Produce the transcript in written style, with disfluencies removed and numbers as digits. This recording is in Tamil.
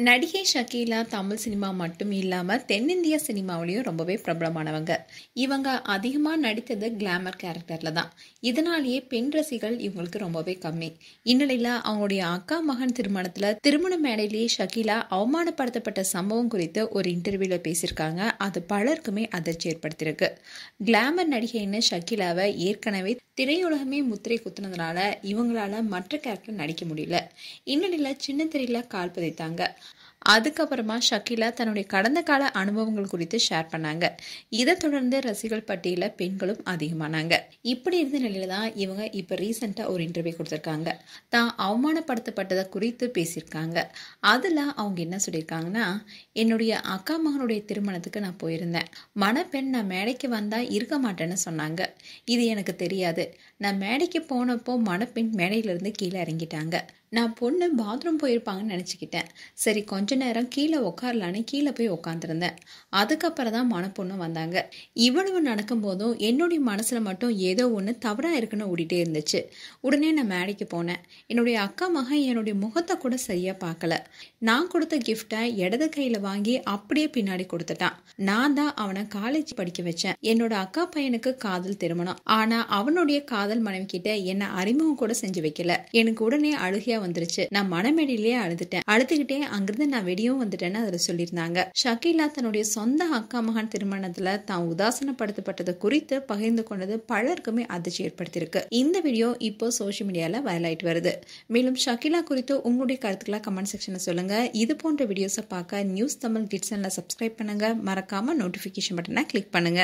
நடிகை ஷக்கீலா தமிழ் சினிமா மட்டும் இல்லாம தென்னிந்திய சினிமாவிலையும் ரொம்பவே பிரபலமானவங்க. இவங்க அதிகமா நடித்தது கிளாமர் கேரக்டர்ல தான். இதனாலேயே பெண் ரசிகர்கள் இவங்களுக்கு ரொம்பவே கம்மி. இந்நிலையில அவங்களுடைய அக்கா மகன் திருமணத்துல திருமண மேடையிலேயே ஷக்கீலா அவமானப்படுத்தப்பட்ட சம்பவம் குறித்து ஒரு இன்டர்வியூல பேசியிருக்காங்க. அது பலருக்குமே அதிர்ச்சி ஏற்படுத்தியிருக்கு. கிளாமர் நடிகைன்னு ஷக்கீலாவை ஏற்கனவே திரையுலகமே முத்திரை குத்துனதுனால இவங்களால மற்ற கேரக்டர் நடிக்க முடியல. இந்நிலையில சின்ன திரையில கால் பதித்தாங்க. அதுக்கப்புறமா ஷக்கீலா தன்னுடைய கடந்த கால அனுபவங்கள் குறித்து ஷேர் பண்ணாங்க. இதை தொடர்ந்து ரசிகர்கள் பட்டியல பெண்களும் அதிகமானாங்க. இப்படி இருந்த நிலையில தான் இவங்க இப்ப ரீசெண்டா ஒரு இன்டர்வியூ கொடுத்திருக்காங்க. தான் அவமானப்படுத்தப்பட்டதை குறித்து பேசியிருக்காங்க. அதுல அவங்க என்ன சொல்லியிருக்காங்கன்னா, என்னுடைய அக்கா மகனுடைய திருமணத்துக்கு நான் போயிருந்தேன். மணப்பெண் நான் மேடைக்கு வந்தா இருக்க மாட்டேன்னு சொன்னாங்க. இது எனக்கு தெரியாது. நான் மேடைக்கு போனப்போ மணப்பெண் மேடையிலிருந்து கீழே இறங்கிட்டாங்க. நான் பொண்ணு பாத்ரூம் போயிருப்பாங்கன்னு நினச்சிக்கிட்டேன். சரி கொஞ்ச நேரம் கீழே உட்காரலான்னு கீழே போய் உட்காந்துருந்தேன். அதுக்கப்புறம் தான் மணப்பொண்ணு வந்தாங்க. இவ்வளவு நடக்கும் போதும் என்னுடைய மனசில் மட்டும் ஏதோ ஒன்று தவறாக இருக்குன்னு ஓடிட்டே இருந்துச்சு. உடனே நான் மேடைக்கு போனேன். என்னுடைய அக்கா மகன் என்னுடைய முகத்தை கூட சரியாக பார்க்கல. நான் கொடுத்த கிஃப்டை இடது கையில் வாங்கி அப்படியே பின்னாடி கொடுத்துட்டான். நான் தான் அவனை காலேஜ் படிக்க வச்சேன். என்னோட அக்கா பையனுக்கு காதல் திருமணம். ஆனால் அவனுடைய காதல் மனைவி கிட்ட என்னை அறிமுகம் கூட செஞ்சு வைக்கல. எனக்கு உடனே அழுகையா வந்துருச்சு. நான் மனமேடையிலேயே அழுதுகிட்டே அங்கிருந்து நான் வெளியும் வந்துட்டேன்னு அதுல சொல்லியிருந்தாங்க. ஷக்கீலா தன்னுடைய சொந்த அக்கா மகன் திருமணத்துல தான் உதாசனப்படுத்தப்பட்டது குறித்து பகிர்ந்து கொண்டது பலருக்குமே அதிர்ச்சி ஏற்படுத்தியிருக்கு. இந்த வீடியோ இப்போ சோசியல் மீடியால வைரல் ஆயிட்டு வருது. மேலும் ஷக்கீலா குறித்து உங்களுடைய கருத்துக்களை கமெண்ட் செக்ஷன்ல சொல்லுங்க. இது போன்ற வீடியோஸை பார்க்க நியூஸ் தமிழ் கிட்ஸ் சேனலை சப்ஸ்கிரைப் பண்ணுங்க. மறக்காம நோட்டிபிகேஷன் பட்டனை கிளிக் பண்ணுங்க.